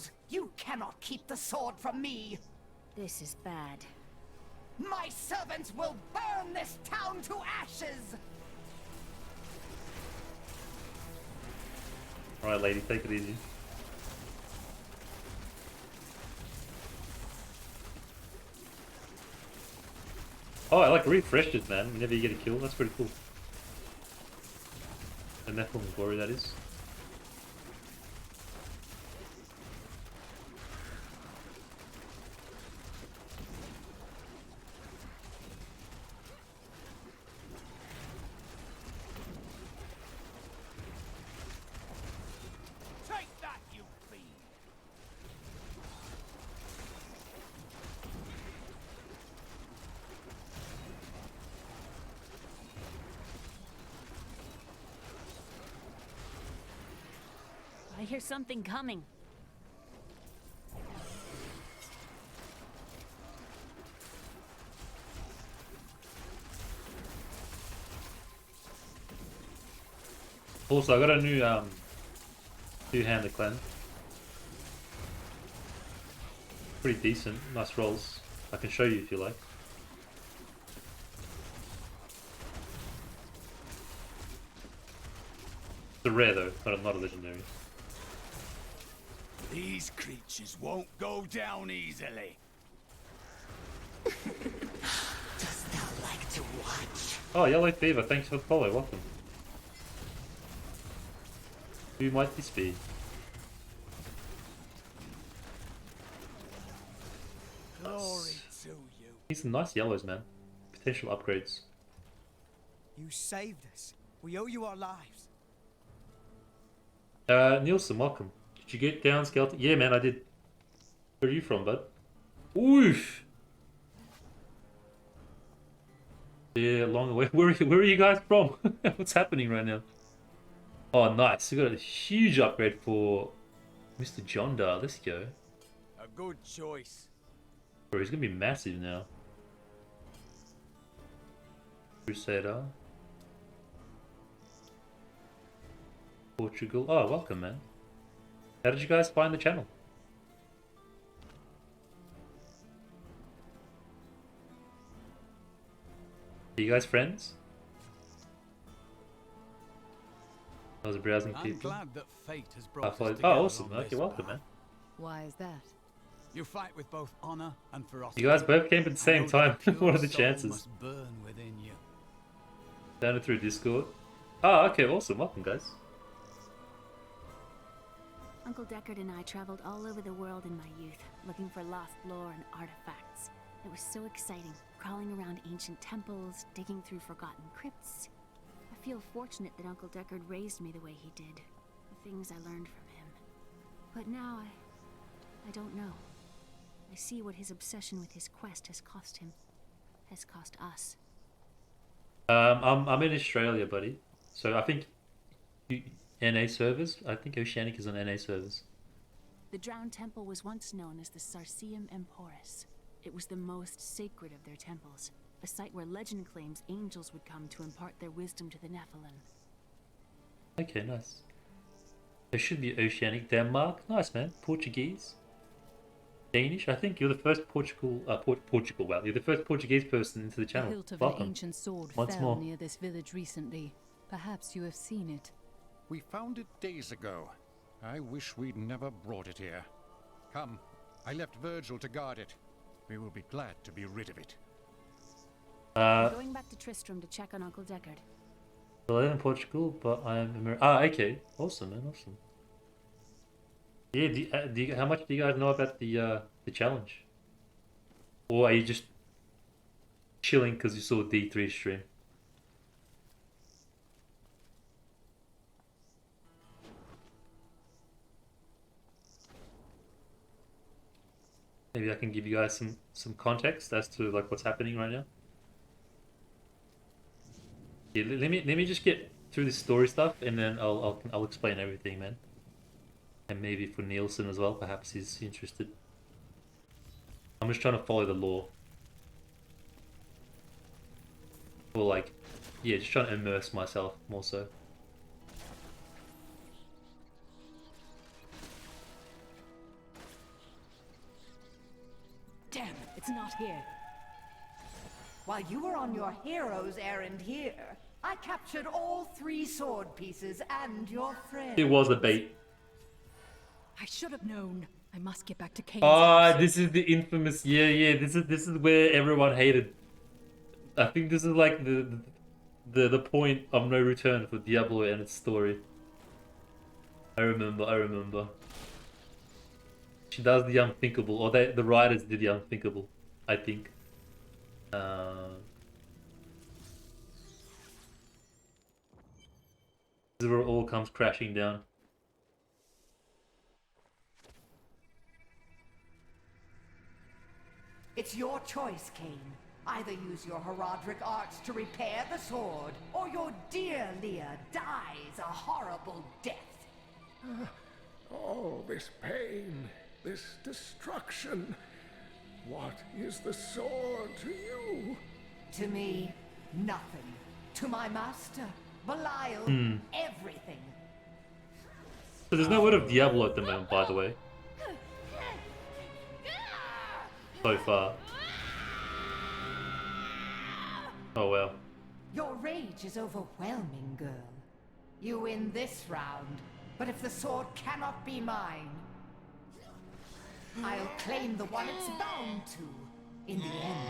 fools! You cannot keep the sword from me! This is bad. My servants will burn this town to ashes! Alright, lady, take it easy. Oh, I like refreshed it, man. Whenever you get a kill, that's pretty cool. The Nephilim glory, that is. Take that, you fiend! I hear something coming. Also, I got a new two-handed clan. Pretty decent, nice rolls. I can show you if you like. It's a rare though, not a legendary. These creatures won't go down easily. Dost thou like to watch? Oh, Yellow Fever, thanks for the follow, welcome. Who might this be? Glory to you. These are nice yellows, man. Potential upgrades. You saved us. We owe you our lives. Nielsen, welcome. Did you get down, Skeleton? Yeah, man, I did. Where are you from, bud? Oof! Yeah, long way. Where are you guys from? What's happening right now? Oh, nice. We got a huge upgrade for Mr. John Dar. Let's go. A good choice. Bro, he's gonna be massive now. Crusader. Portugal. Oh, welcome, man. How did you guys find the channel? Are you guys friends? I was browsing I'm people. glad that fate has I brought us followed. together Oh, awesome. on Okay, this welcome, path. man. Why is that? You fight with both honor and ferocity. You guys both came at the same I know that time. a pure What are the soul chances? must burn within you. Down it through Discord. Oh, okay, awesome. Welcome, guys. Uncle Deckard and I traveled all over the world in my youth, looking for lost lore and artifacts. It was so exciting, crawling around ancient temples, digging through forgotten crypts. I feel fortunate that Uncle Deckard raised me the way he did, the things I learned from him. But now I don't know. I see what his obsession with his quest has cost him, has cost us. I'm in Australia, buddy. So I think NA servers. I think Oceanic is on NA servers. The Drowned Temple was once known as the Sarsium Emporis. It was the most sacred of their temples, a site where legend claims angels would come to impart their wisdom to the Nephilim. Okay, nice. There should be Oceanic. Denmark. Nice, man. Portuguese. Danish. I think you're the first Portugal. Well, you're the first Portuguese person into the channel. The hilt of Welcome. an ancient sword Once fell more. near this village recently. Perhaps you have seen it. We found it days ago. I wish we'd never brought it here. Come, I left Virgil to guard it. We will be glad to be rid of it. I'm going back to Tristram to check on Uncle Deckard. I live in Portugal, but I'm American. Ah, okay. Awesome, man. Awesome. Yeah. How much do you guys know about the challenge? Or are you just chilling because you saw D3 stream? Maybe I can give you guys some context as to like what's happening right now. Yeah, let me just get through this story stuff, and then I'll explain everything, man. And maybe for Nielsen as well, perhaps he's interested. I'm just trying to follow the law. Or like, yeah, just trying to immerse myself more so. It's not here. While you were on your hero's errand here, I captured all 3 sword pieces and your friend. It was a bait. I should have known. I must get back to Kane's Ah, house. this is the infamous. Yeah. This is where everyone hated. I think this is like the point of no return for Diablo and its story. I remember. She does the unthinkable, or the writers did the unthinkable, I think. This is where it all comes crashing down. It's your choice, Cain. Either use your Herodric arts to repair the sword, or your dear Leah dies a horrible death. All this pain, this destruction. What is the sword to you? To me, nothing. To my master, Belial, everything. So there's no word of Diablo at the moment, by the way. So far. Oh well. Your rage is overwhelming, girl. You win this round, but if the sword cannot be mine, I'll claim the one it's bound to. In the end,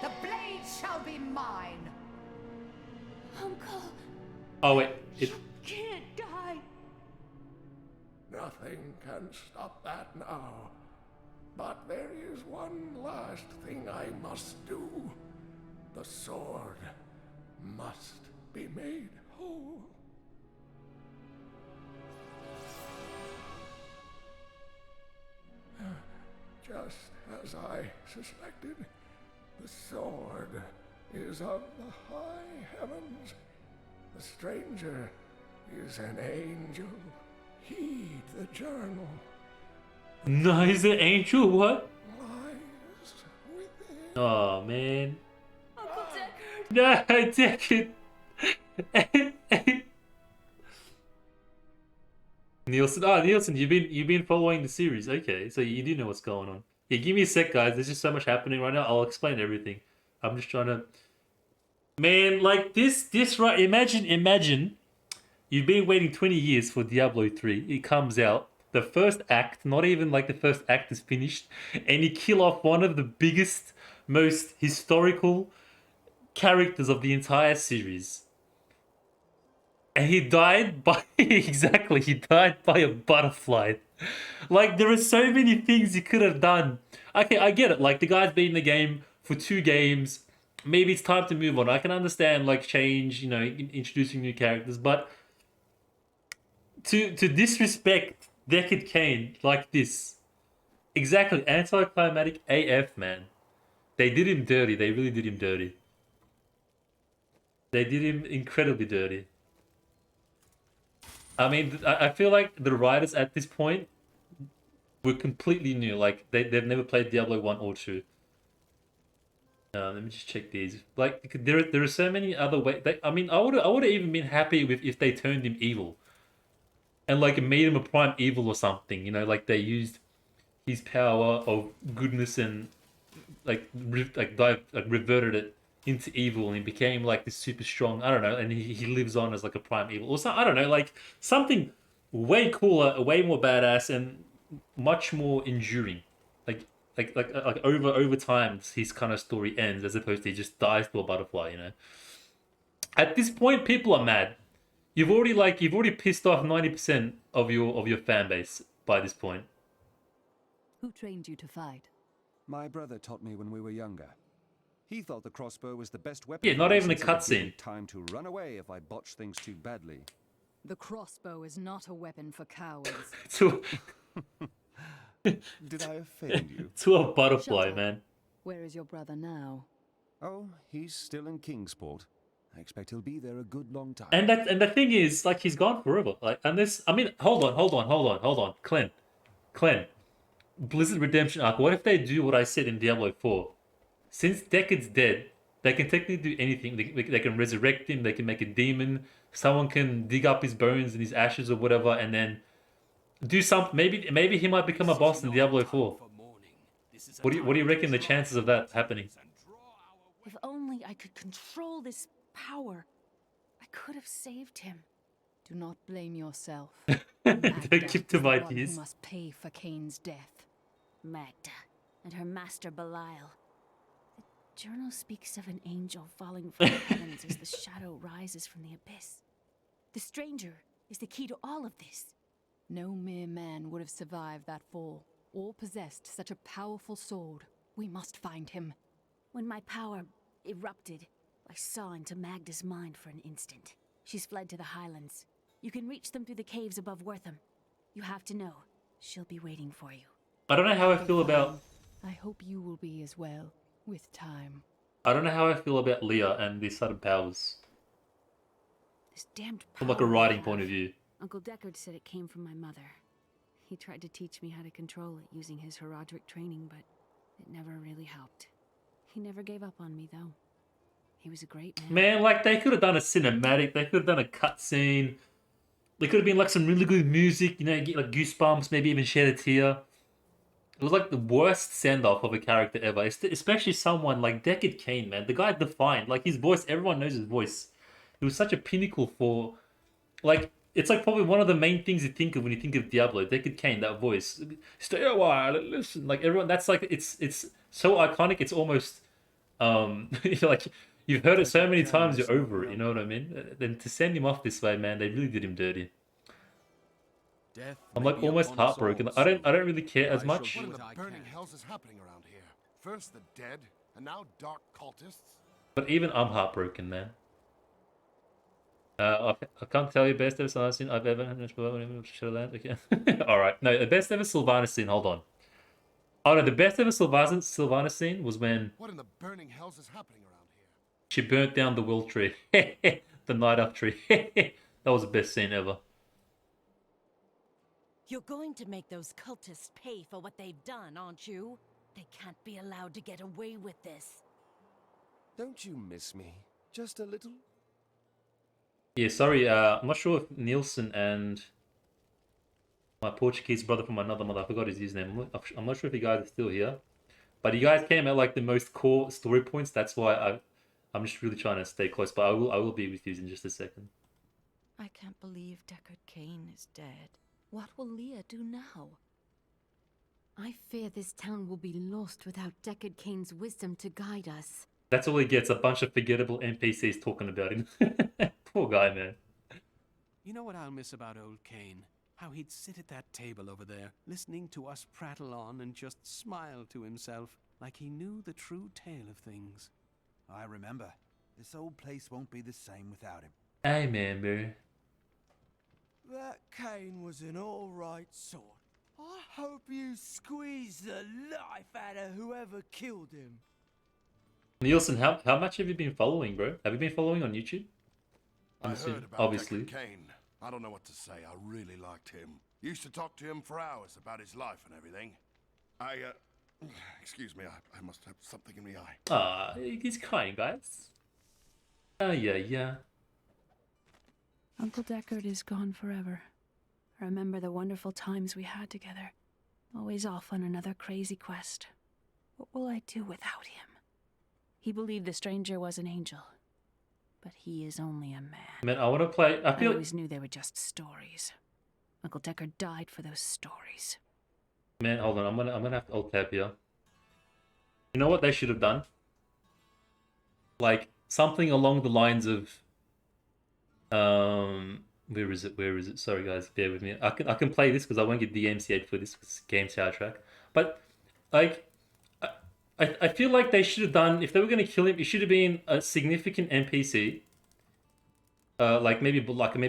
the blade shall be mine. Uncle, Oh wait, it. can't die. Nothing can stop that now. But there is one last thing I must do. The sword must be made whole. Just as I suspected, the sword is of the high heavens. The stranger is an angel. Heed the journal. No, he's an angel. What? Lies within. Oh man. Uncle Deckard. No, Deckard. Nielsen. Oh, Nielsen, you've been following the series. Okay, so you do know what's going on. Yeah, give me a sec, guys. There's just so much happening right now. I'll explain everything. I'm just trying to. Man, like this right. Imagine. You've been waiting 20 years for Diablo 3. It comes out. The first act, not even like the first act is finished, and you kill off one of the biggest, most historical characters of the entire series. And he died by exactly, he died by a butterfly. Like there are so many things he could have done. Okay, I get it. Like the guy's been in the game for 2 games. Maybe it's time to move on. I can understand like change, you know, introducing new characters, but to disrespect Deckard Cain like this, exactly, anticlimactic AF, man. They did him dirty. They really did him dirty. They did him incredibly dirty. I mean, I feel like the writers at this point were completely new. Like they've never played Diablo 1 or 2. Let me just check these. Like there are so many other ways. I mean, I would have even been happy with if they turned him evil, and like made him a prime evil or something. You know, like they used his power of goodness and reverted it into evil, and he became like this super strong. I don't know, and he lives on as like a prime evil or something. I don't know, like something way cooler, way more badass, and much more enduring. Like over time, his kind of story ends as opposed to he just dies to a butterfly. You know, at this point, people are mad. You've already pissed off 90% of your fan base by this point. Who trained you to fight? My brother taught me when we were younger. He thought the crossbow was the best weapon. Yeah, not for me even a since it would give me cutscene. Time to run away if I botched things too badly. The crossbow is not a weapon for cowards. To Did I offend you? to a butterfly, Shut up. man. Where is your brother now? Oh, he's still in Kingsport. I expect he'll be there a good long time. And the thing is, like, he's gone forever. Like, and this, I mean, hold on, Clem, Blizzard Redemption arc. What if they do what I said in Diablo 4? Since Deckard's dead, they can technically do anything. They can resurrect him. They can make a demon. Someone can dig up his bones and his ashes or whatever, and then do something. Maybe he might become a boss in Diablo 4. What do you reckon the chances of that happening? If only I could control this power, I could have saved him. Do not blame yourself. Don't Magda give is to the my one who ideas. must pay for Cain's death. Magda and her master Belial. The journal speaks of an angel falling from the heavens as the shadow rises from the abyss. The stranger is the key to all of this. No mere man would have survived that fall, or possessed such a powerful sword. We must find him. When my power erupted, I saw into Magda's mind for an instant. She's fled to the highlands. You can reach them through the caves above Wortham. You have to know, she'll be waiting for you. I don't know how I feel about. I hope you will be as well, with time. I don't know how I feel about Leah and these sudden powers This damned power from like a I writing have. point of view. Uncle Deckard said it came from my mother. He tried to teach me how to control it using his Herodric training, but it never really helped. He never gave up on me, though. He was a great man. Man, like they could have done a cinematic. They could have done a cutscene. There could have been like some really good music. You know, get like goosebumps, maybe even shed a tear. It was like the worst send-off of a character ever, especially someone like Deckard Cain, man. The guy defined, like his voice, everyone knows his voice. It was such a pinnacle for, like, it's like probably one of the main things you think of when you think of Diablo. Deckard Cain, that voice. Stay a while and listen. Like everyone, that's like, it's so iconic, it's almost, like, you've heard it so many times, you're over it, you know what I mean? Then to send him off this way, man, they really did him dirty. Death I'm may like be almost upon us heartbroken. all I don't soon. really care as I much. shall What do in the what I burning can. hells is happening around here? First the dead, and now dark cultists? But even I'm heartbroken, man. I can't tell you best ever Sylvanas scene I've ever Shadowlands. Okay. Alright. No, the best ever Sylvanas scene, hold on. Oh no, the best ever Sylvanas scene was when What in the burning hells is happening around here? she burnt down the will tree. The night up tree. That was the best scene ever. You're going to make those cultists pay for what they've done, aren't you? They can't be allowed to get away with this. Don't you miss me? Just a little? Yeah, sorry, I'm not sure if Nielsen and my Portuguese brother from another mother, I forgot his username. I'm not sure if you guys are still here. But you guys came at like the most core story points. That's why I'm just really trying to stay close. But I will be with you in just a second. I can't believe Deckard Cain is dead. What will Leah do now? I fear this town will be lost without Deckard Cain's wisdom to guide us. That's all he gets, a bunch of forgettable NPCs talking about him. Poor guy, man. You know what I'll miss about old Cain? How he'd sit at that table over there, listening to us prattle on and just smile to himself, like he knew the true tale of things. I remember. This old place won't be the same without him. I remember. That Cain was an alright sort. I hope you squeeze the life out of whoever killed him. Nielsen, how much have you been following, bro? Have you been following on YouTube? I heard about obviously. Deckard Cain. I don't know what to say. I really liked him. Used to talk to him for hours about his life and everything. Excuse me, I must have something in the eye. Ah, he's kind, guys. Oh, yeah. Uncle Deckard is gone forever. I remember the wonderful times we had together. Always off on another crazy quest. What will I do without him? He believed the stranger was an angel. But he is only a man. Man, I want to play. I I feel. always knew they were just stories. Uncle Deckard died for those stories. Man, hold on. I'm gonna have to alt tab here. You know what they should have done? Like something along the lines of. Where is it? Sorry, guys, bear with me. I can play this because I won't get DMCA'd for this because it's game soundtrack. But like, I feel like they should have done, if they were going to kill him, it should have been a significant NPC. Like maybe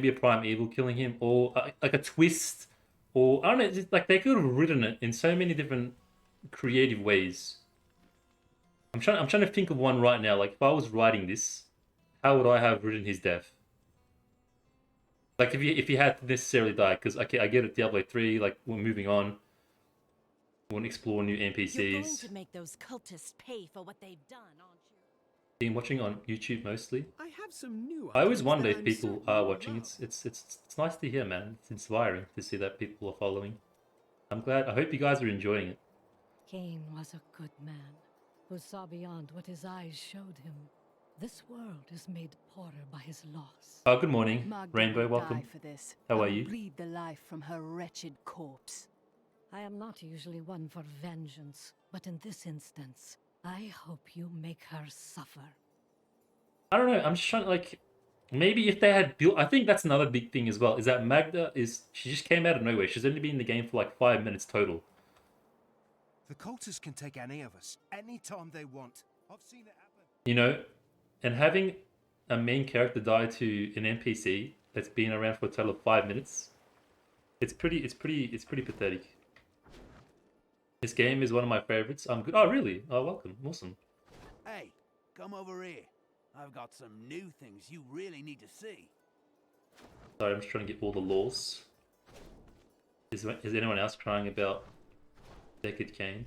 a prime evil killing him, or like a twist, or I don't know. Just, like they could have written it in so many different creative ways. I'm trying to think of one right now. Like if I was writing this, how would I have written his death? Like if he had to necessarily die, because okay, I get it, Diablo 3. Like we're moving on. We want to explore new NPCs. You're going to make those cultists pay for what they've done, aren't you? Been watching on YouTube mostly. I have some new I always items wonder that if I'm people certain are you'll watching. love. It's nice to hear, man. It's inspiring to see that people are following. I'm glad. I hope you guys are enjoying it. Cain was a good man who saw beyond what his eyes showed him. This world is made poorer by his loss. Oh, good morning, Magda Rainbow. will Welcome. die for this. How I are will you? breathe the life from her wretched corpse. I am not usually one for vengeance, but in this instance, I hope you make her suffer. I don't know. I'm just trying to, like, maybe if they had built. I think that's another big thing as well. Is that Magda is she just came out of nowhere. She's only been in the game for like 5 minutes total. The cultists can take any of us, anytime they want. I've seen it happen. You know, and having a main character die to an NPC that's been around for a total of 5 minutes, it's pretty pathetic. This game is one of my favorites. I'm good. Oh, really? Oh, welcome. Awesome. Hey, come over here. I've got some new things you really need to see. Sorry, I'm just trying to get all the laws. Is anyone else crying about Deckard Cain?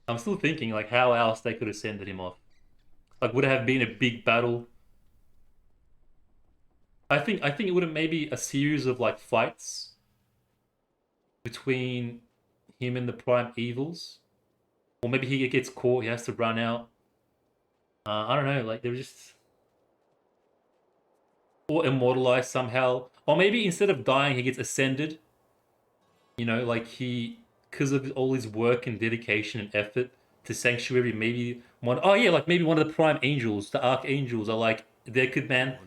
I'm still thinking, like, how else they could have sended him off. Like, would it have been a big battle? I think it would have maybe a series of, like, fights between him and the Prime Evils. Or maybe he gets caught, he has to run out. I don't know, like, they're just... Or immortalized somehow. Or maybe instead of dying, he gets ascended. You know, like he... Because of all his work and dedication and effort to Sanctuary, maybe one... Oh yeah, like maybe one of the Prime Angels, the Archangels are like, Deckard, man.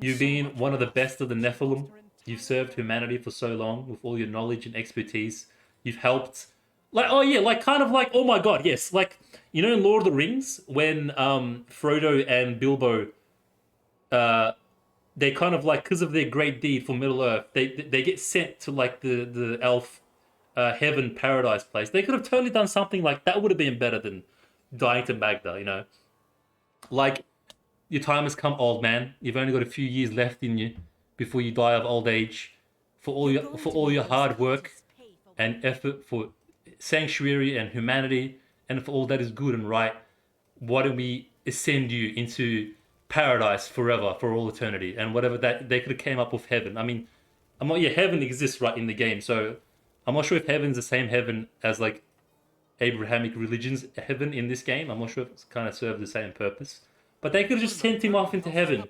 You've been one of the best of the Nephilim. You've served humanity for so long with all your knowledge and expertise. You've helped... Like, oh yeah, like kind of like, oh my god, yes. Like, you know in Lord of the Rings, when Frodo and Bilbo, they kind of like, because of their great deed for Middle-earth, they get sent to like the elf heaven paradise place. They could have totally done something like that. Would have been better than dying to Magda, you know? Like, your time has come, old man. You've only got a few years left in you before you die of old age. For all your hard work and effort for Sanctuary and humanity, and for all that is good and right, why don't we ascend you into paradise forever, for all eternity, and whatever that they could have came up with heaven. I mean, I'm not, yeah, heaven exists right in the game, so I'm not sure if heaven's the same heaven as like Abrahamic religion's heaven in this game. I'm not sure if it's kind of served the same purpose, but they could have just sent him off into heaven,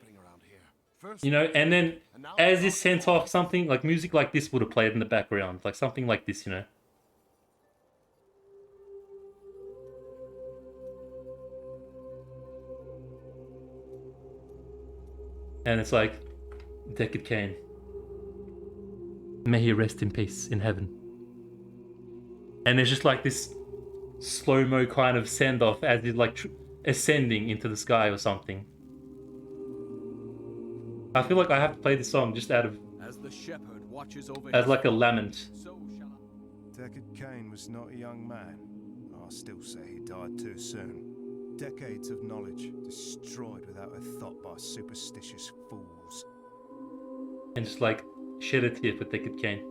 you know, and then as he's sent off, something like music like this would have played in the background, like something like this, you know. And it's like, Deckard Cain, may he rest in peace in heaven. And there's just like this slow-mo kind of send-off as he's like ascending into the sky or something. I feel like I have to play this song just out of... As the shepherd watches over as like a lament. Deckard Cain was not a young man. I still say he died too soon. Decades of knowledge destroyed without a thought by superstitious fools. And just like shed a tear for Deckard Cain.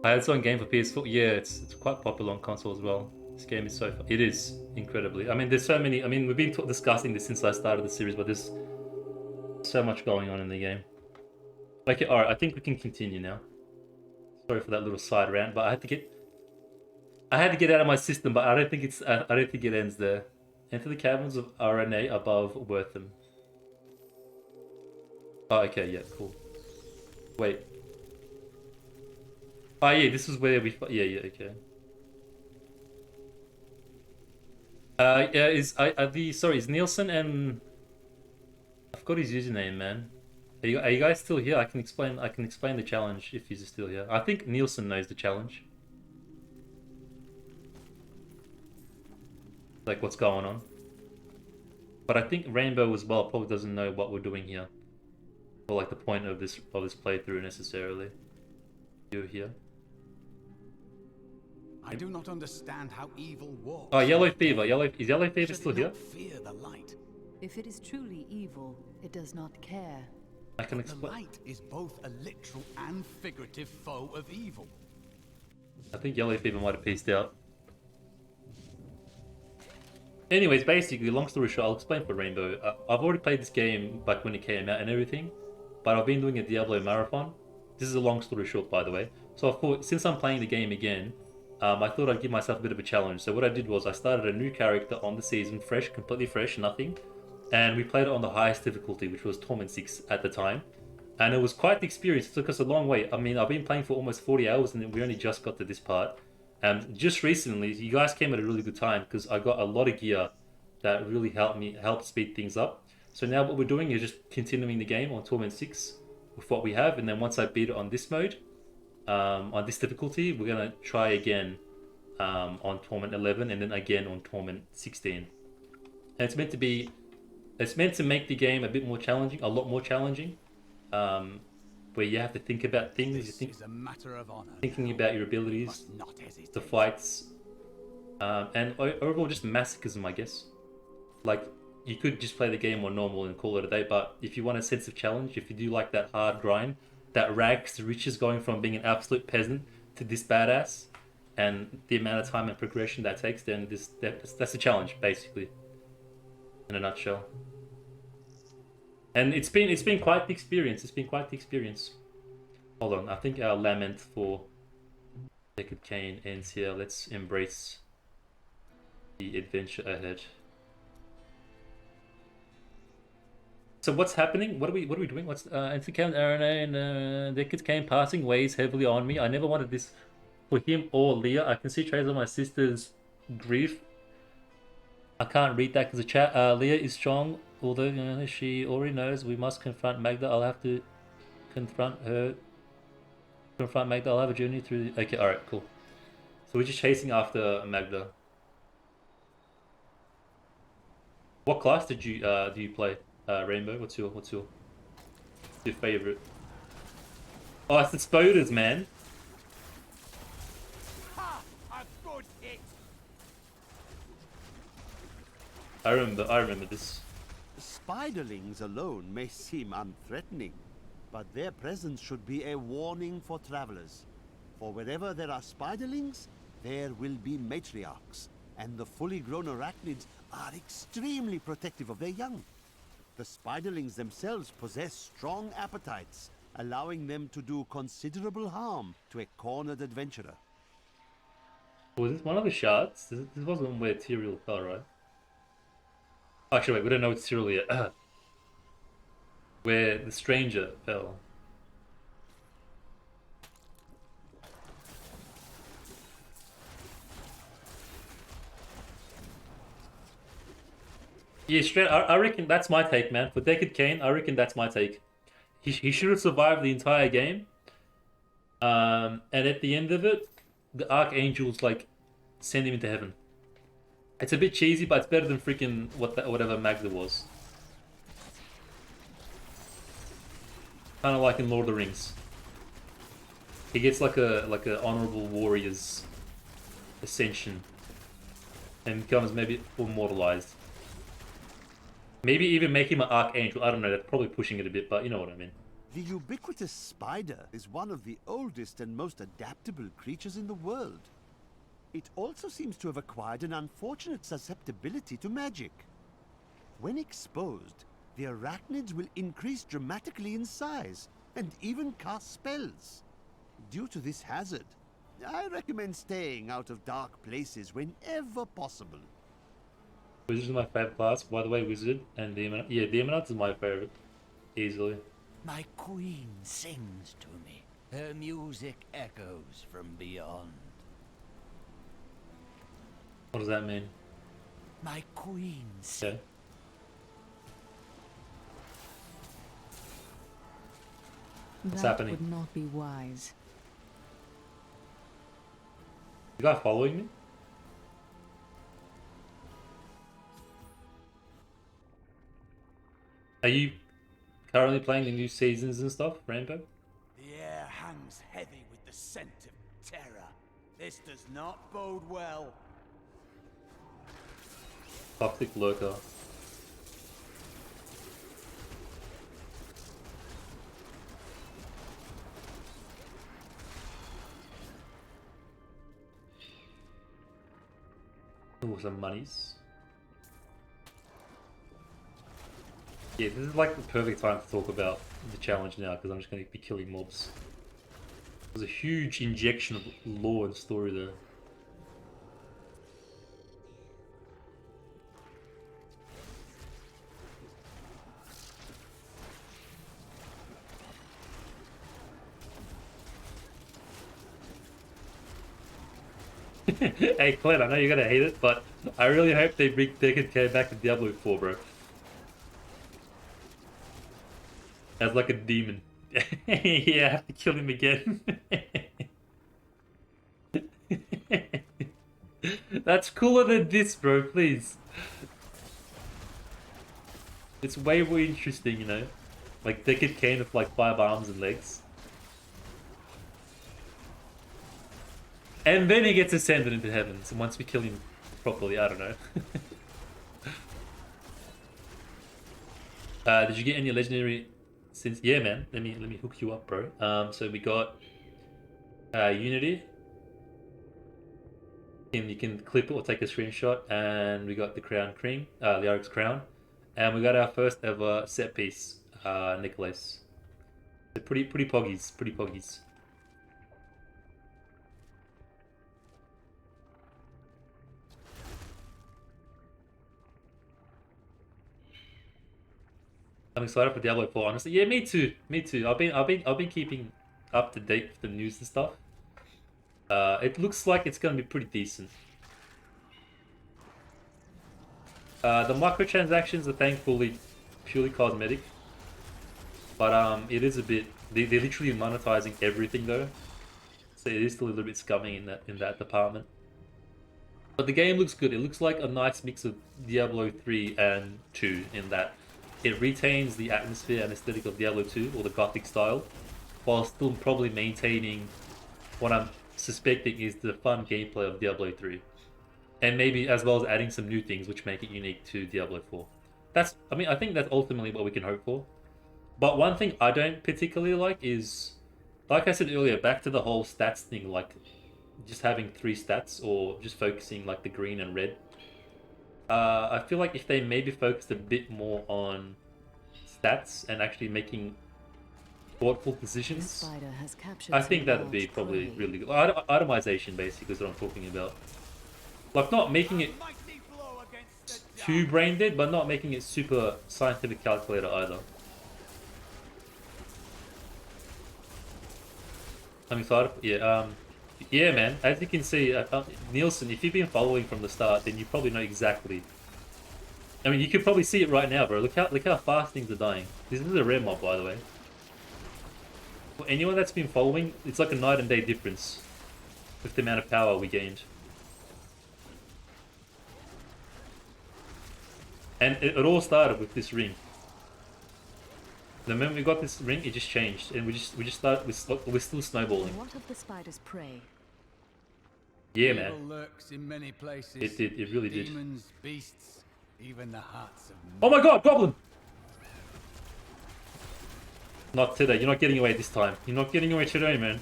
I had this on game for PS4. Yeah, it's quite popular on console as well. This game is so fun. It is incredibly. I mean, there's so many. I mean, we've been discussing this since I started the series, but there's so much going on in the game. Okay, all right. I think we can continue now. Sorry for that little side rant, but I had to get out of my system, but I don't think it ends there. Enter the Caverns of Araneae above Wortham. Oh, okay, yeah, cool. Wait. Oh, yeah, this is where we... Yeah, okay. Yeah, sorry, is Nielsen and... I forgot his username, man. Are you guys still here? I can explain the challenge if he's still here. I think Nielsen knows the challenge. Like what's going on. But I think Rainbow as well probably doesn't know what we're doing here. Or like the point of this playthrough necessarily. You're here. I do not understand how evil walks. Oh, Yellow Fever. Is Yellow Fever still here? Fear the light. If it is truly evil, it does not care. I can The explain. light is both a literal and figurative foe of evil. I think Yellow Fever might have pieced out. Anyways, basically, long story short, I'll explain for Rainbow. I've already played this game back when it came out and everything, but I've been doing a Diablo marathon, this is a long story short, by the way. So I thought, since I'm playing the game again, I thought I'd give myself a bit of a challenge. So what I did was I started a new character on the season, fresh, completely fresh, nothing. And we played it on the highest difficulty, which was Torment 6 at the time. And it was quite the experience. It took us a long way. I mean, I've been playing for almost 40 hours and we only just got to this part. And just recently, you guys came at a really good time because I got a lot of gear that really helped speed things up. So now what we're doing is just continuing the game on Torment 6 with what we have. And then once I beat it on this mode, on this difficulty, we're going to try again on Torment 11 and then again on Torment 16. And it's meant to make the game a bit more challenging, a lot more challenging. Where you have to think about things. Is a matter of honor. Thinking about your abilities, the fights, and overall just masochism, I guess. Like, you could just play the game on normal and call it a day, but if you want a sense of challenge, if you do like that hard grind, that rags to riches, going from being an absolute peasant to this badass, and the amount of time and progression that takes, then that's a challenge, basically, in a nutshell. And it's been quite the experience. It's been quite the experience. Hold on, I think our lament for Deckard Cain ends here. Let's embrace the adventure ahead. So what's happening? What are we doing? What's into Caverns of Araneae and Deckard Cain passing weighs heavily on me. I never wanted this for him or Leah. I can see traces of my sister's grief. I can't read that because the chat. Leah is strong, although she already knows we must confront Magda. I'll have to confront her. Confront Magda. I'll have a journey through. Okay, all right, cool. So we're just chasing after Magda. What class did you do you play? Rainbow. What's your favorite? Oh, it's the Spoders, man. Ha! A good hit. I remember this. Spiderlings alone may seem unthreatening, but their presence should be a warning for travelers. For wherever there are spiderlings, there will be matriarchs, and the fully grown arachnids are extremely protective of their young. The spiderlings themselves possess strong appetites, allowing them to do considerable harm to a cornered adventurer. Was this one of the shards? This wasn't where Tyrael fell, right? Actually, wait, we don't know it's Tyrael yet. Where the stranger fell. Yeah, straight. I reckon that's my take, man. For Deckard Cain, I reckon that's my take. He should have survived the entire game. And at the end of it, the archangels like send him into heaven. It's a bit cheesy, but it's better than freaking whatever Magda was. Kind of like in Lord of the Rings. He gets like a honorable warrior's ascension, and becomes maybe immortalized. Maybe even make him an archangel. I don't know, that's probably pushing it a bit, but you know what I mean. The ubiquitous spider is one of the oldest and most adaptable creatures in the world. It also seems to have acquired an unfortunate susceptibility to magic. When exposed, the arachnids will increase dramatically in size and even cast spells. Due to this hazard, I recommend staying out of dark places whenever possible. Wizard is my favorite class. By the way, Wizard and Demon. Yeah, Demonauts is my favorite. Easily. My queen sings to me. Her music echoes from beyond. What does that mean? My queen sings. Okay. What's happening? Would not be wise. You guys following me? Are you currently playing the new seasons and stuff, Rainbow? The air hangs heavy with the scent of terror. This does not bode well. Toxic lurker. Ooh, some monies. Yeah, this is like the perfect time to talk about the challenge now, because I'm just going to be killing mobs There's a huge injection of lore and story there. Hey Clint, I know you're gonna hate it, but I really hope they bring Decade K back in Diablo 4, bro. As like a demon. Yeah, I have to kill him again. That's cooler than this, bro, please. It's way more interesting, you know? Like Decade Kane with like 5 arms and legs. And then he gets ascended into heavens, and once we kill him properly, I don't know. Did you get any legendary since? Yeah, man. Let me hook you up, bro. So we got Unity. You can clip it or take a screenshot, and we got the Crown King, Liaric's Crown, and we got our first ever set piece, Nicholas. They're pretty poggies, pretty poggies. I'm excited for Diablo 4, honestly. Yeah, me too. Me too. I've been keeping up to date with the news and stuff. It looks like it's gonna be pretty decent. The microtransactions are thankfully purely cosmetic, but it is a bit. They're literally monetizing everything though, so it is still a little bit scumming in that department. But the game looks good. It looks like a nice mix of Diablo 3 and 2 in that. It retains the atmosphere and aesthetic of Diablo 2, or the gothic style, while still probably maintaining what I'm suspecting is the fun gameplay of Diablo 3. And maybe as well as adding some new things which make it unique to Diablo 4. I think that's ultimately what we can hope for. But one thing I don't particularly like is, like I said earlier, back to the whole stats thing, like just having 3 stats or just focusing like the green and red. I feel like if they maybe focused a bit more on stats and actually making thoughtful decisions, I think that would be probably really good. Itemization, basically, is what I'm talking about. Like, not making it too brain dead, but not making it super scientific calculator either. I'm excited. Yeah, man. As you can see, Nielsen, if you've been following from the start, then you probably know exactly. I mean, you can probably see it right now, bro. Look how fast things are dying. This is a rare mob, by the way. For anyone that's been following, it's like a night and day difference with the amount of power we gained. And it all started with this ring. The moment we got this ring, it just changed, and we just started. We're still snowballing. What of the spider's prey? Yeah, man. Evil lurks in many places. It did. It really did. Demons, beasts, even the hearts of men. Oh my God, goblin! Not today. You're not getting away this time. You're not getting away today, man.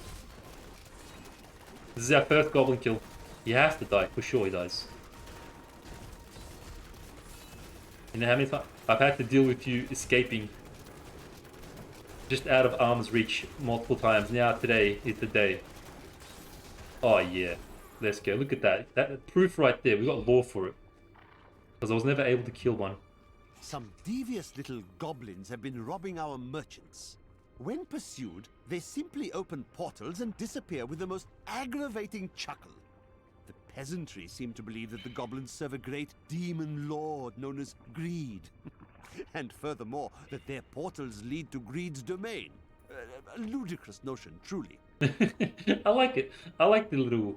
This is our first goblin kill. He has to die. For sure he dies. You know how many times I've had to deal with you escaping just out of arm's reach multiple times. Now today is the day. Oh yeah. Let's go. Look at that. That proof right there. We got lore for it. Because I was never able to kill one. Some devious little goblins have been robbing our merchants. When pursued, they simply open portals and disappear with the most aggravating chuckle. The peasantry seem to believe that the goblins serve a great demon lord known as Greed. And furthermore, that their portals lead to Greed's domain. A ludicrous notion, truly. I like it. I like the little,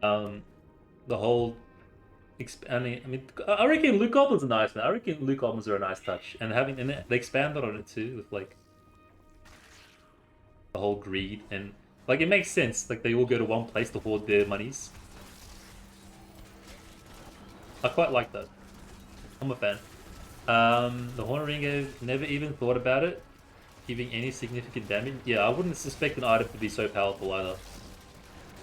the whole expanding. I mean, I reckon Loot Goblins are nice, man. I reckon Loot Goblins are a nice touch, and they expanded on it too with like the whole greed, and like it makes sense. Like they all go to one place to hoard their monies. I quite like that. I'm a fan. The Hornringer, never even thought about it giving any significant damage. Yeah, I wouldn't suspect an item to be so powerful either.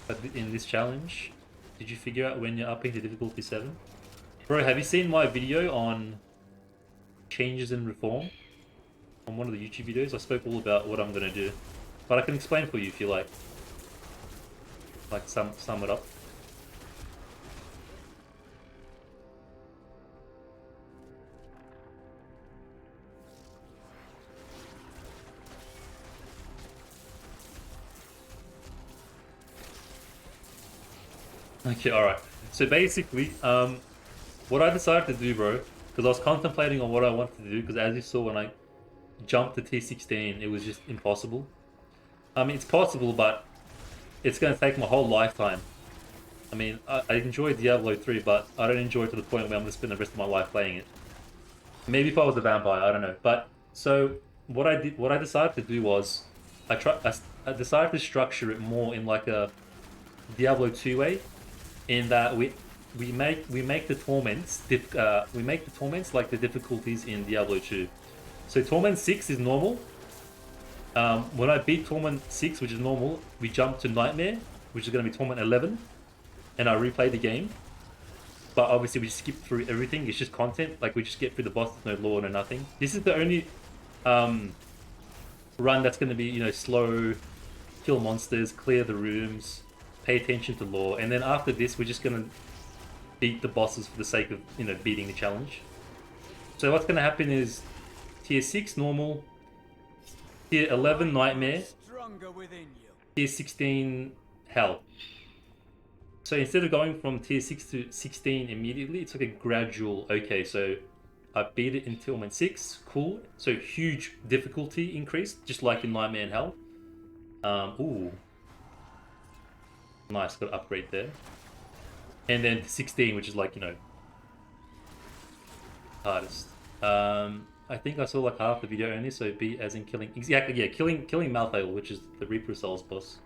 But in this challenge, did you figure out when you're upping to difficulty 7? Bro, have you seen my video on changes in reform? On one of the YouTube videos, I spoke all about what I'm gonna do. But I can explain for you if you like. like sum it up. Okay, alright. So basically, what I decided to do, bro, because I was contemplating on what I wanted to do, because as you saw when I jumped to T16, it was just impossible. I mean, it's possible, but it's going to take my whole lifetime. I mean, I enjoy Diablo 3, but I don't enjoy it to the point where I'm going to spend the rest of my life playing it. Maybe if I was a vampire, I don't know. But, so, what I decided to do was, I decided to structure it more in like a Diablo 2 way, in that we make the torments like the difficulties in Diablo 2. So Torment 6 is normal. When I beat Torment 6, which is normal, we jump to Nightmare, which is going to be Torment 11, and I replay the game. But obviously we skip through everything. It's just content. Like we just get through the boss. There's no lore, no nothing. This is the only run that's going to be, you know, slow, kill monsters, clear the rooms, pay attention to lore, and then after this we're just going to beat the bosses for the sake of, you know, beating the challenge. So what's going to happen is tier 6 normal, tier 11 nightmare, tier 16 hell. So instead of going from tier 6 to 16 immediately, it's like a gradual, okay, so I beat it in Torment 6, cool. So huge difficulty increase, just like in Nightmare and Hell. Ooh. Nice, got an upgrade there. And then 16, which is like, you know, hardest. I think I saw like half the video only, so B as in killing, exactly, yeah, killing Malthael, which is the Reaper of Souls boss.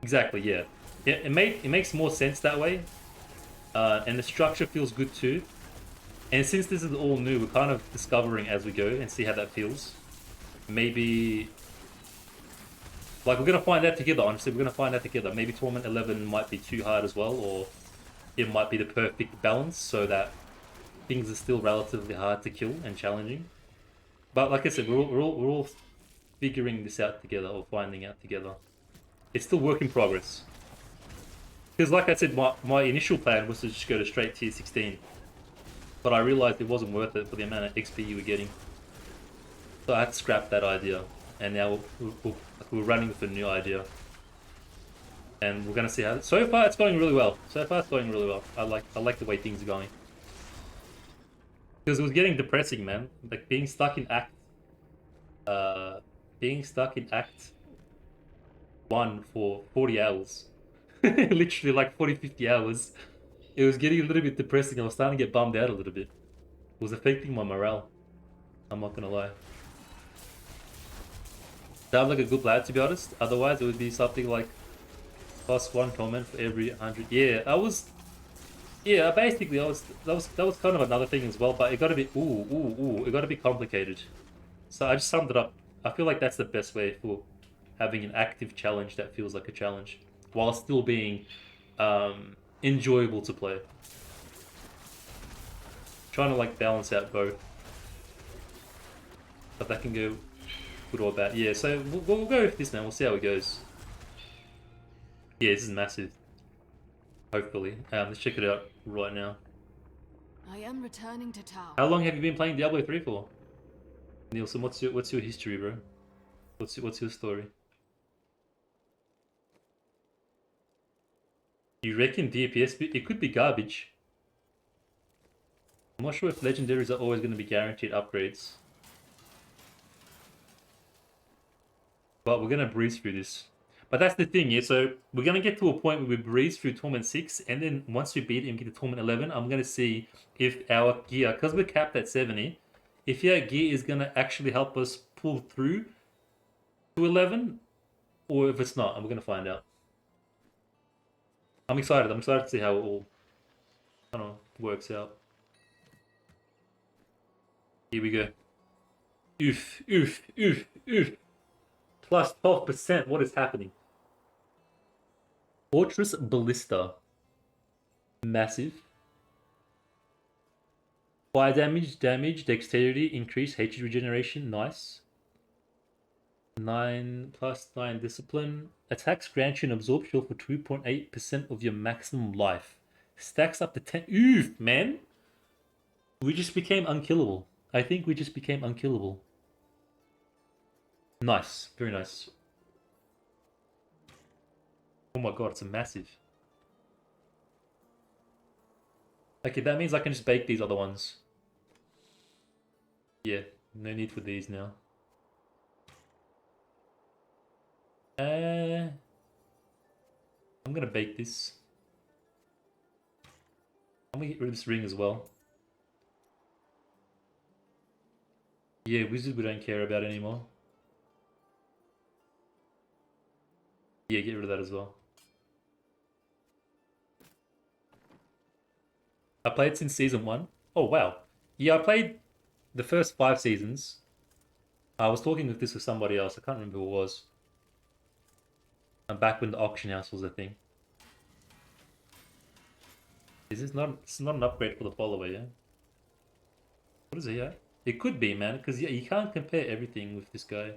Exactly, yeah. Yeah, it makes more sense that way. And the structure feels good too. And since this is all new, we're kind of discovering as we go and see how that feels. Maybe, like, we're gonna find out together, honestly, we're gonna find out together. Maybe Torment 11 might be too hard as well, or it might be the perfect balance so that things are still relatively hard to kill and challenging. But like I said, we're all figuring this out together, or finding out together. It's still work in progress. Because like I said, my initial plan was to just go to straight tier 16. But I realized it wasn't worth it for the amount of XP you were getting. So I had to scrap that idea. And now we're running with a new idea. And we're going to see how... So far it's going really well. I like the way things are going. Because it was getting depressing, man. Like being stuck in Act 1 for 40 hours. Literally like 40-50 hours. It was getting a little bit depressing. I was starting to get bummed out a little bit. It was affecting my morale. I'm not gonna lie. Sounds like a good plan, to be honest. Otherwise it would be something like +1 torment for every 100. Yeah, basically that was kind of another thing as well, but it got to be it got to be complicated. So I just summed it up. I feel like that's the best way for having an active challenge that feels like a challenge, while still being enjoyable to play. Trying to like balance out both. But that can go good or bad. Yeah, so we'll go with this, man. We'll see how it goes. Yeah, this is massive. Hopefully. Let's check it out right now. I am returning to town. How long have you been playing Diablo 3 for? Nielsen, what's your history, bro? What's your story? You reckon DPS? It could be garbage. I'm not sure if legendaries are always going to be guaranteed upgrades. But we're going to breeze through this. But that's the thing, yeah? So we're going to get to a point where we breeze through Torment 6, and then once we beat it and get to Torment 11, I'm going to see if our gear, because we're capped at 70, if our gear is going to actually help us pull through to 11, or if it's not, and we're going to find out. I'm excited to see how it all kind of works out. Here we go. Oof. Plus 12%, what is happening? Fortress Ballista. Massive. Fire damage, dexterity, increase, HP regeneration, nice. 9 plus 9 discipline. Attacks grant you an absorb shield for 2.8% of your maximum life. Stacks up to 10. Oof, man! We just became unkillable. I think we just became unkillable. Nice. Very nice. Oh my god, it's a massive. Okay, that means I can just bake these other ones. Yeah, no need for these now. I'm gonna bake this. I'm gonna get rid of this ring as well. Yeah, wizard we don't care about anymore. Yeah, get rid of that as well. I played since season 1. Oh wow. Yeah, I played the first 5 seasons. I was talking with this with somebody else. I can't remember who it was. I'm back when the auction house was a thing. Is this not? It's not an upgrade for the follower, yeah. What is it here? It could be, man, because yeah, you can't compare everything with this guy.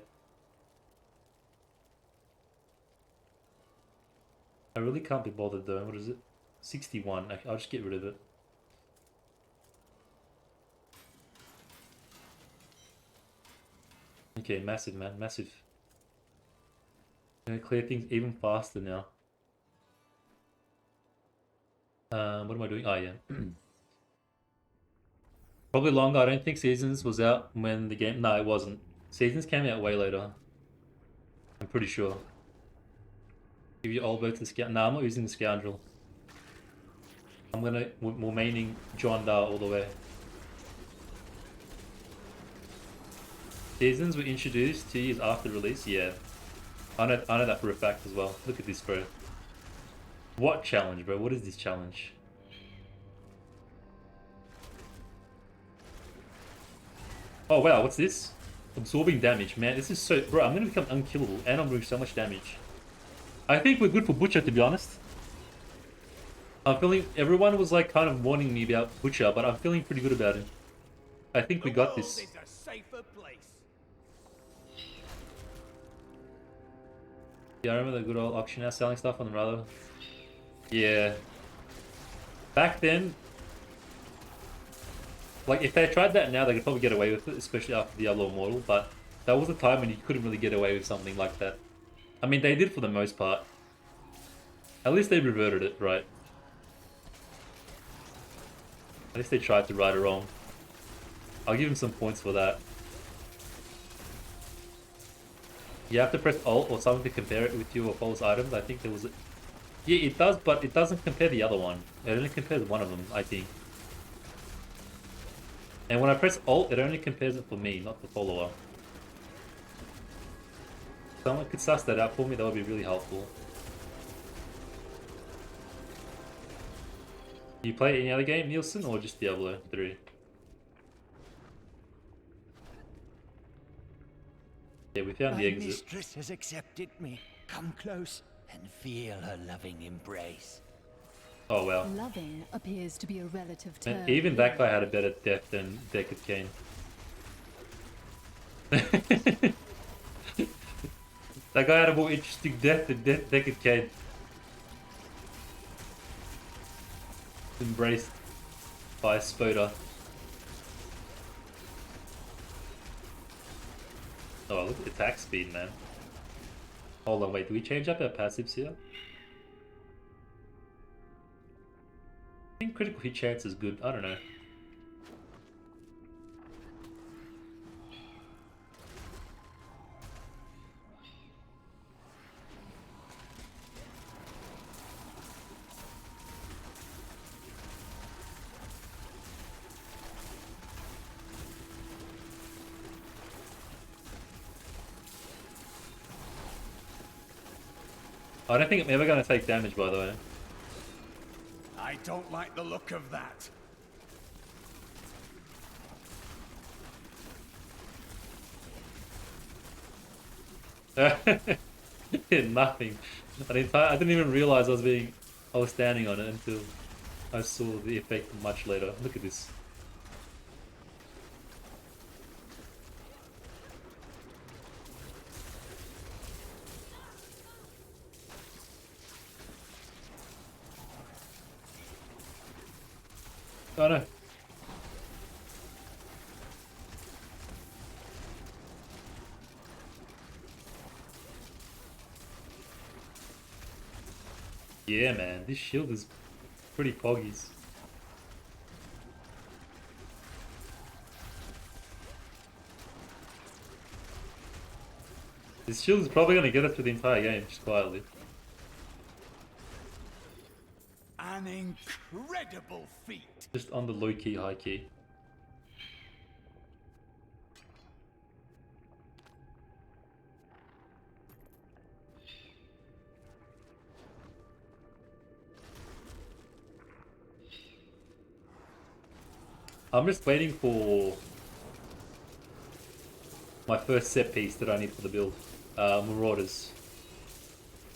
I really can't be bothered though. What is it? 61. I'll just get rid of it. Okay, massive, man, massive. Gonna clear things even faster now. What am I doing? Oh yeah. Probably longer. I don't think Seasons was out when the game... No, it wasn't. Seasons came out way later. I'm pretty sure. Give you all both the scout. No, I'm not using the scoundrel. We're maining John Dar all the way. Seasons were introduced 2 years after release. Yeah, I know that for a fact as well. Look at this, bro. What challenge, bro? What is this challenge? Oh wow, what's this? Absorbing damage, man. This is so... Bro, I'm gonna become unkillable and I'm doing so much damage. I think we're good for Butcher, to be honest. I'm feeling... Everyone was like kind of warning me about Butcher, but I'm feeling pretty good about him. I think we got this. Yeah, I remember the good old auction house selling stuff on the radar. Yeah. Back then... Like, if they tried that now, they could probably get away with it, especially after Diablo Immortal, but that was a time when you couldn't really get away with something like that. I mean, they did for the most part. At least they reverted it, right? At least they tried to right it wrong. I'll give them some points for that. You have to press Alt or something to compare it with your false items. I think there was... Yeah, it does, but it doesn't compare the other one. It only compares one of them, I think. And when I press Alt, it only compares it for me, not the follower. Someone could suss that out for me, that would be really helpful. Do you play any other game, Nielsen, or just Diablo 3? Yeah, we found the exit. My mistress has accepted me. Come close and feel her loving embrace. Oh wow. Loving appears to be a relative term. And even that guy had a better death than Deckard Cain. That guy had a more interesting death than Deckard Cain. Embraced by Spoda. Oh, look at the attack speed, man. Hold on, wait, do we change up our passives here? I think critical hit chance is good, I don't know. I don't think I'm ever going to take damage, by the way. I don't like the look of that. Nothing. I didn't even realize I was standing on it until I saw the effect much later. Look at this. Oh no. Yeah, man, this shield is pretty poggies. This shield is probably going to get us through the entire game, just quietly. An incredible feat. Just on the low key, high key. I'm just waiting for my first set piece that I need for the build. Marauders.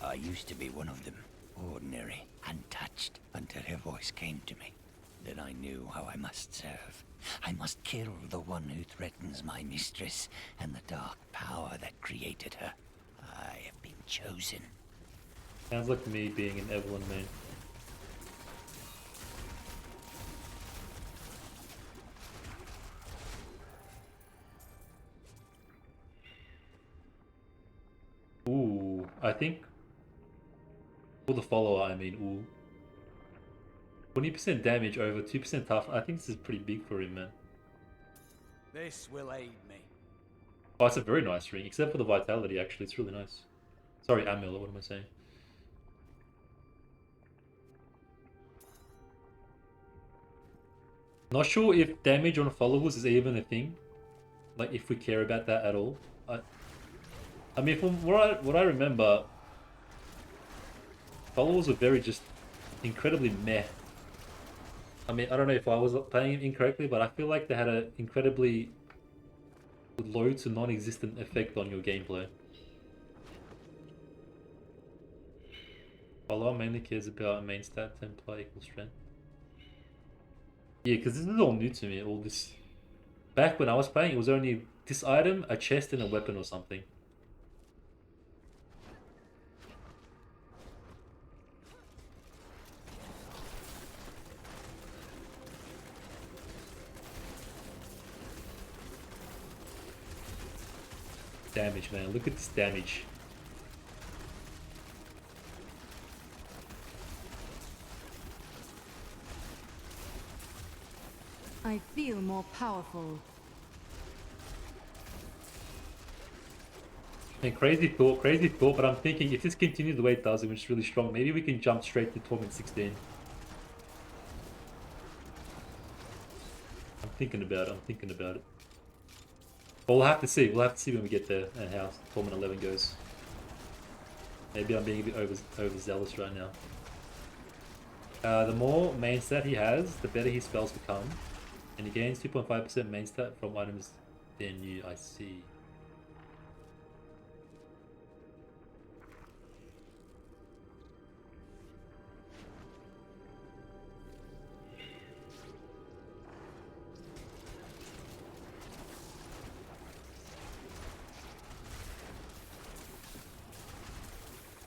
I used to be one of them. Ordinary, untouched, until her voice came to me. Then I knew how I must serve. I must kill the one who threatens my mistress and the dark power that created her. I have been chosen. Sounds like me being an Evelyn main. Ooh, I think for the follower, I mean, ooh. 20% damage over 2% tough. I think this is pretty big for him, man. This will aid me. Oh, it's a very nice ring, except for the vitality, actually. It's really nice. Sorry, amulet, what am I saying? Not sure if damage on followers is even a thing. Like, if we care about that at all. I mean, from what I remember, followers were very just incredibly meh. I mean, I don't know if I was playing it incorrectly, but I feel like they had an incredibly low to non-existent effect on your gameplay. Follower mainly cares about main stat, Templar equals strength. Yeah, because this is all new to me, all this. Back when I was playing, it was only this item, a chest, and a weapon or something. Damage, man. Look at this damage. I feel more powerful. And crazy thought, but I'm thinking if this continues the way it does, which is really strong, maybe we can jump straight to Torment 16. I'm thinking about it. But we'll have to see. We'll have to see when we get there and how Torment 11 goes. Maybe I'm being a bit overzealous right now. The more main stat he has, the better his spells become. And he gains 2.5% main stat from items they're new, I see.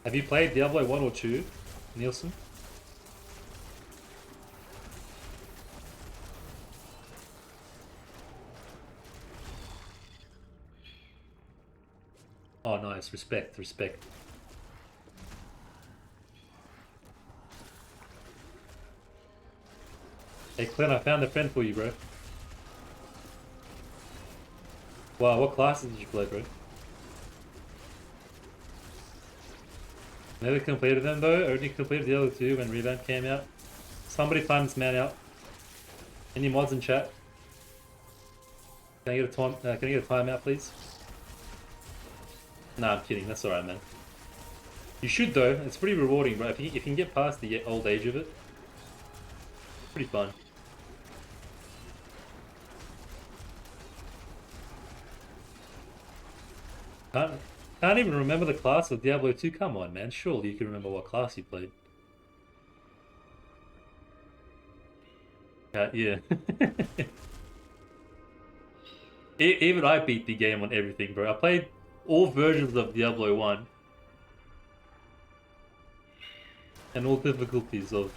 Have you played Diablo 1 or 2, Nielsen? Oh, nice. Respect. Hey, Clint, I found a friend for you, bro. Wow, what classes did you play, bro? Never completed them, though. Only completed the other two when Revamp came out. Somebody find this man out. Any mods in chat? Can I get a timeout, please? Nah, I'm kidding. That's alright, man. You should, though. It's pretty rewarding, bro. If you can get past the old age of it, pretty fun. Can't even remember the class of Diablo 2. Come on, man. Surely you can remember what class you played. Yeah. Even I beat the game on everything, bro. I played all versions of Diablo 1. And all difficulties of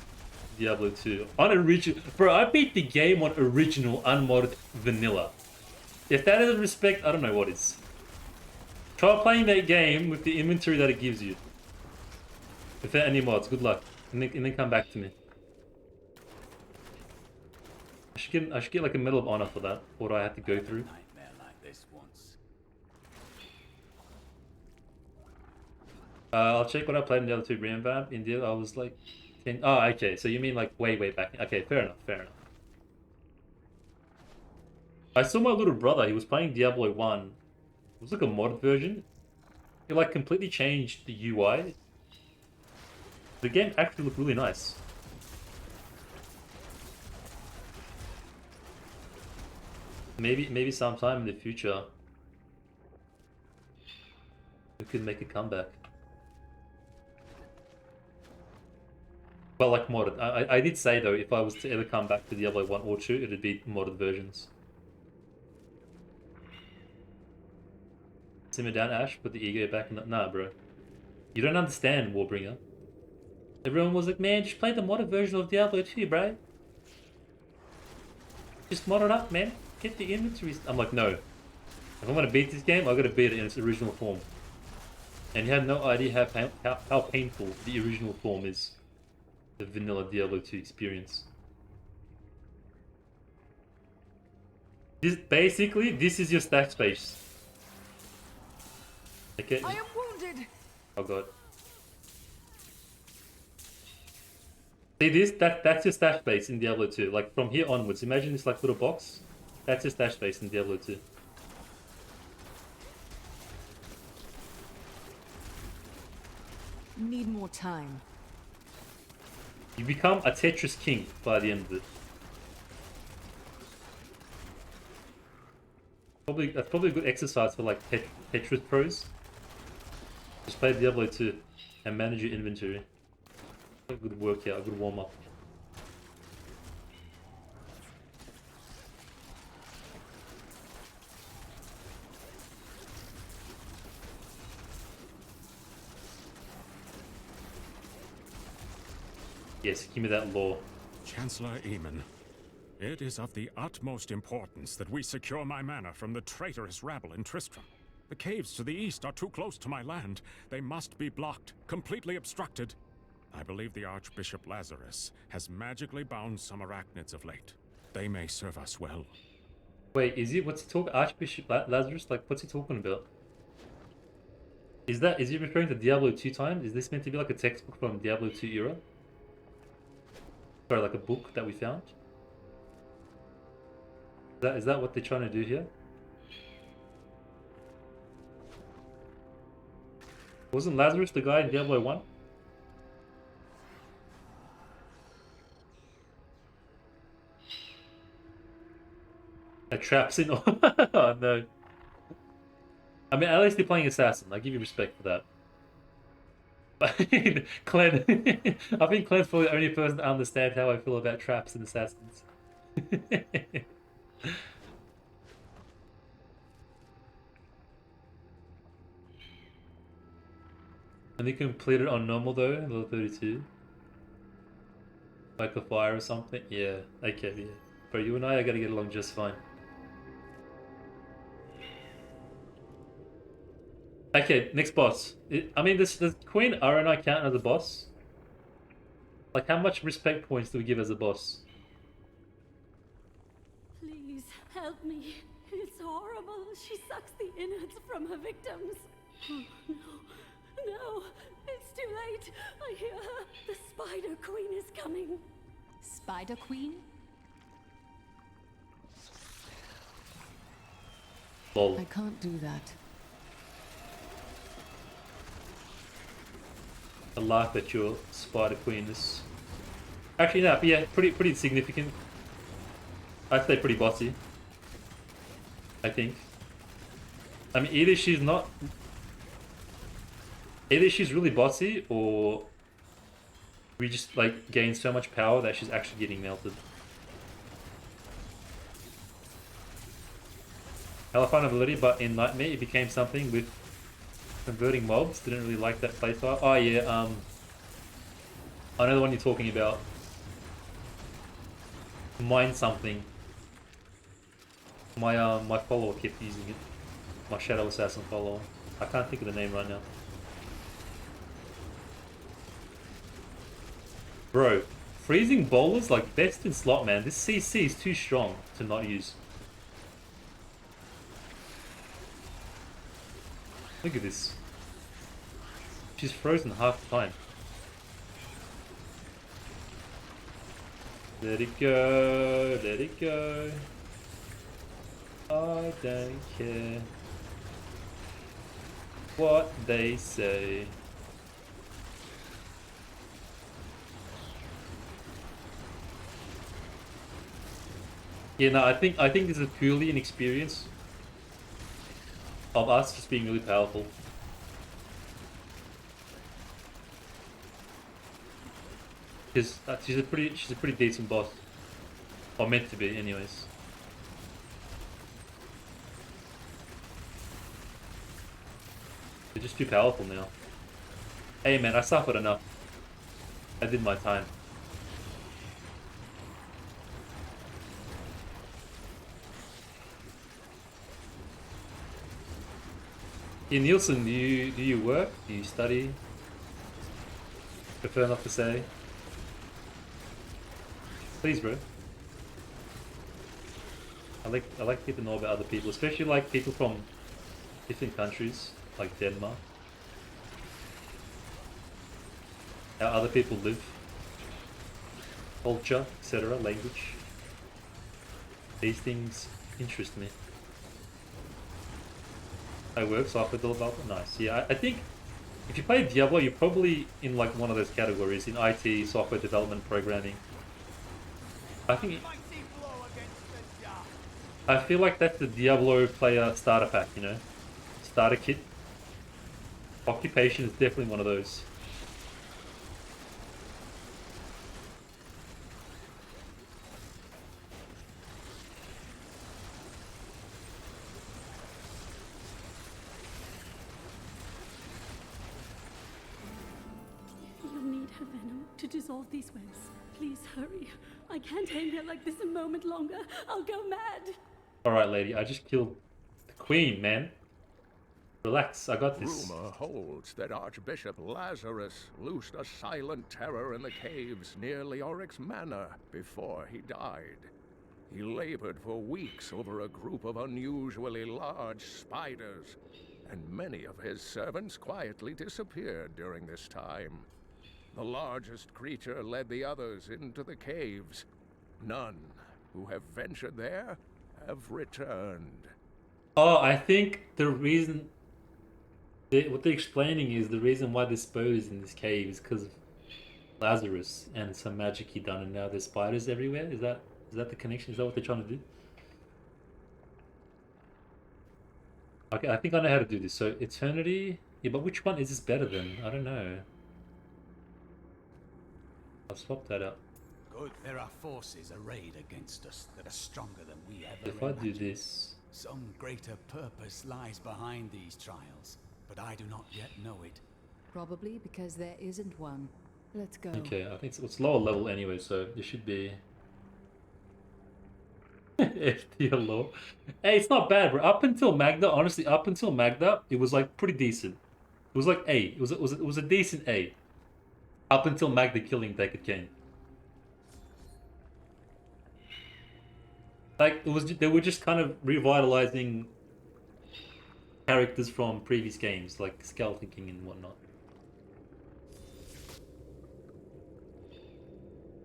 Diablo 2 on original. Bro, I beat the game on original, unmodded vanilla. If that isn't respect, I don't know what is. Try playing that game with the inventory that it gives you. Without any mods, good luck. And then come back to me. I should get like a Medal of Honor for that. What do I have to go through? I'll check what I played in the other 2 revamp. In Diablo, I was like 10. Oh, okay. So you mean like way back. Okay, fair enough. Fair enough. I saw my little brother. He was playing Diablo 1. It was like a mod version. It like completely changed the UI. The game actually looked really nice. Maybe sometime in the future we could make a comeback. But like modded. I did say though, if I was to ever come back to Diablo 1 or 2, it'd be modded versions. Simmer down, Ash. Put the ego back in the... Nah, bro. You don't understand, Warbringer. Everyone was like, man, just play the modded version of Diablo 2, bro. Just mod it up, man. Get the inventories. I'm like, no. If I'm gonna beat this game, I gotta beat it in its original form. And you have no idea how painful the original form is. The vanilla Diablo 2 experience. Basically, this is your stack space. Okay. I am wounded. Oh god. See this? That's your stash base in Diablo 2. Like from here onwards, imagine this like little box. That's your stash base in Diablo 2. Need more time. You become a Tetris king by the end of it. That's probably a good exercise for like Tetris pros. Just play Diablo 2 and manage your inventory. A good workout, a good warm up. Yes, give me that lore. Chancellor Eamon, it is of the utmost importance that we secure my manor from the traitorous rabble in Tristram. The caves to the east are too close to my land. They must be blocked, completely obstructed. I believe the Archbishop Lazarus has magically bound some arachnids of late. They may serve us well. Wait, is he? What's he talking? Archbishop Lazarus? Like, what's he talking about? Is he referring to Diablo 2 times? Is this meant to be like a textbook from Diablo 2 era? Sorry, like a book that we found? Is that what they're trying to do here? Wasn't Lazarus the guy in Diablo 1? A traps in. Oh no. I mean, at least they're playing assassin. I give you respect for that. But Clem, I think Clem's probably the only person to understand how I feel about traps and assassins. And they completed on normal though, level 32. Like a fire or something? Yeah, okay, yeah. Bro, you and I are gonna get along just fine. Okay, next boss. I mean, does Queen Araneae count as a boss? Like, how much respect points do we give as a boss? Please help me. It's horrible. She sucks the innards from her victims. Oh, no, it's too late. I hear her. The Spider Queen is coming. Spider Queen? Lol. I can't do that. I laugh at your Spider Queenness. Actually, no, yeah, pretty significant. I'd say pretty bossy. I think. I mean, either she's really bossy, or we just like gain so much power that she's actually getting melted. Hella fun ability, but in Nightmare it became something with converting mobs. Didn't really like that playstyle. Oh yeah, I know the one you're talking about. mine something. My follower kept using it. My Shadow Assassin follower. I can't think of the name right now. Bro, freezing bowlers like best in slot, man. This CC is too strong to not use. Look at this. She's frozen half the time. Let it go, let it go. I don't care what they say. Yeah, no, I think this is purely an experience of us just being really powerful. She's a pretty decent boss, or meant to be, anyways. They're just too powerful now. Hey man, I suffered enough. I did my time. Yeah, Nielsen, do you work? Do you study? Prefer not to say. Please, bro. I like people to know about other people, especially like people from different countries, like Denmark. How other people live, culture, etc., language. These things interest me. I work software development. Nice. Yeah, I think if you play Diablo, you're probably in like one of those categories in IT, software development, programming. I feel like that's the Diablo player starter pack, you know, starter kit. Occupation is definitely one of those. You'll need her venom to dissolve these webs. Please hurry. I can't hang here like this a moment longer. I'll go mad. Alright, lady, I just killed the queen, man. Relax, I got this. Rumor holds that Archbishop Lazarus loosed a silent terror in the caves near Leoric's manor before he died. He labored for weeks over a group of unusually large spiders, and many of his servants quietly disappeared during this time. The largest creature led the others into the caves. None who have ventured there have returned. Oh, I think the reason... what they're explaining is the reason why this bow is in this cave is because of Lazarus and some magic he done, and now there's spiders everywhere. Is that the connection? Is that what they're trying to do? Okay, I think I know how to do this. So Eternity... Yeah, but which one is this better than? I don't know. I'll swap that out. Good. There are forces arrayed against us that are stronger than we ever If I do imagined. this... Some greater purpose lies behind these trials, but I do not yet know it. Probably because there isn't one. Let's go. Okay, I think it's lower level anyway, so there should be... FTL low. Hey, it's not bad, bro. Up until Magda, honestly, up until Magda, it was like pretty decent. It was like A. It was a decent A. Up until Magda killing Deckard Cain. Like they were just kind of revitalizing characters from previous games, like Skeleton King and whatnot.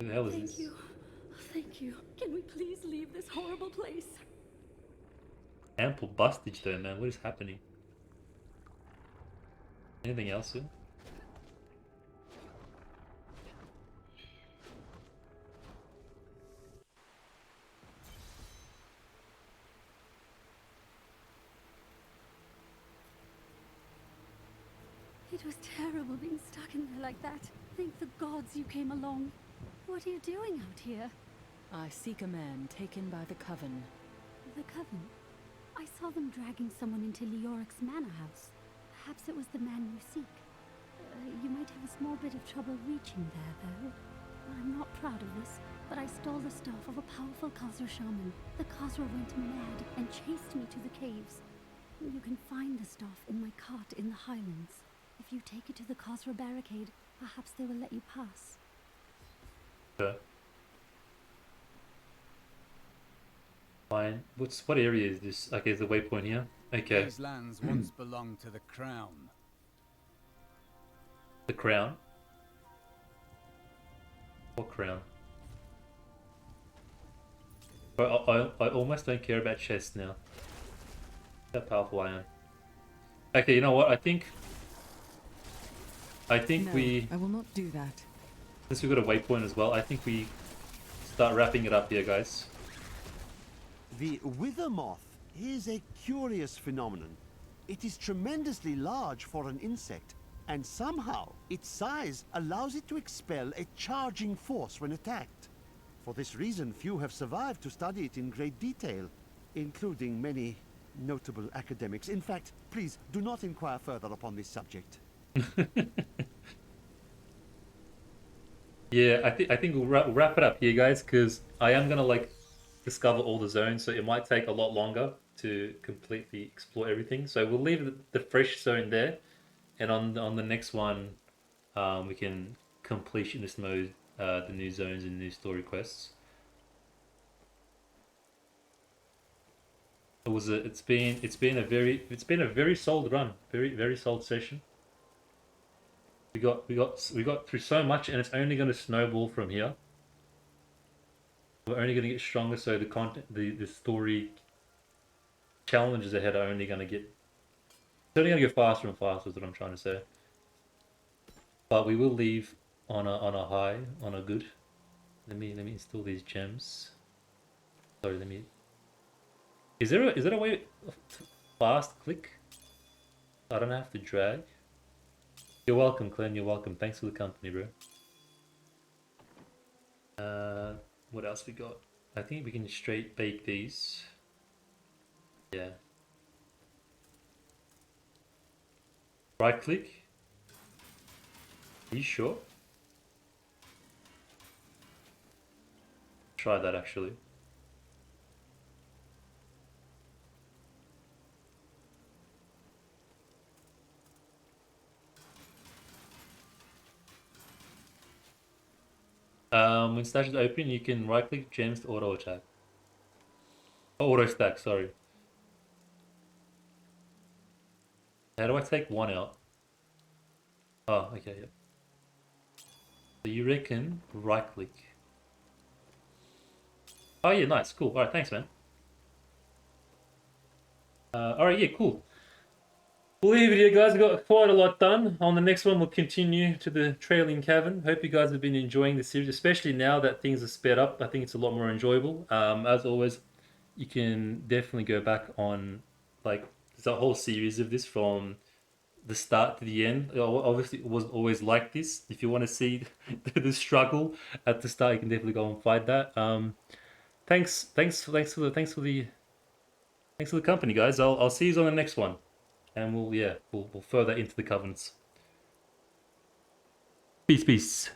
Who the hell is this? Thank you. Thank you. Can we please leave this horrible place? Ample bustage though, man. What is happening? Anything else here? It was terrible being stuck in there like that. Thank the gods you came along. What are you doing out here? I seek a man taken by the Coven. The Coven? I saw them dragging someone into Leoric's manor house. Perhaps it was the man you seek. You might have a small bit of trouble reaching there, though. I'm not proud of this, but I stole the staff of a powerful Khazra shaman. The Khazra went mad and chased me to the caves. You can find the staff in my cart in the highlands. If you take it to the Khazra barricade, perhaps they will let you pass. Okay. Fine. What area is this? Okay, the waypoint here. Okay. These lands once belonged to the crown. The crown? What crown? I almost don't care about chests now. How powerful I am. Okay, you know what? I think No, we... I will not do that. Since we've got a waypoint as well, I think we start wrapping it up here, guys. The wither moth is a curious phenomenon. It is tremendously large for an insect, and somehow its size allows it to expel a charging force when attacked. For this reason, few have survived to study it in great detail, including many notable academics. In fact, please do not inquire further upon this subject. Yeah, I think we'll wrap it up here, guys, because I am gonna like discover all the zones, so it might take a lot longer to completely explore everything. So we'll leave the fresh zone there, and on the next one, we can completionist mode the new zones and new story quests. It's been a very solid run, very solid session. We got through so much, and it's only going to snowball from here. We're only going to get stronger, so the content, the story challenges ahead are only going to get, it's only going to get faster and faster. Is what I'm trying to say. But we will leave on a high, on a good. Let me install these gems. Sorry, let me. Is there a way fast click? I don't have to drag. You're welcome, Glenn. You're welcome. Thanks for the company, bro. What else we got? I think we can straight bake these. Yeah. Right click. Are you sure? Try that actually. When stash is open, you can right click gems to auto attack. Oh, auto stack, sorry. How do I take one out? Oh, okay, yep. So you reckon right click. Oh yeah, nice, cool. Alright, thanks man. Alright, yeah, cool. We'll leave it here, guys. We've got quite a lot done. On the next one, we'll continue to the Trailing Cavern. Hope you guys have been enjoying the series, especially now that things are sped up. I think it's a lot more enjoyable. As always, you can definitely go back on, like, there's a whole series of this from the start to the end. Obviously, it wasn't always like this. If you want to see the struggle at the start, you can definitely go and fight that. Thanks for the company, guys. I'll see you on the next one. And we'll further into the covenants. Peace.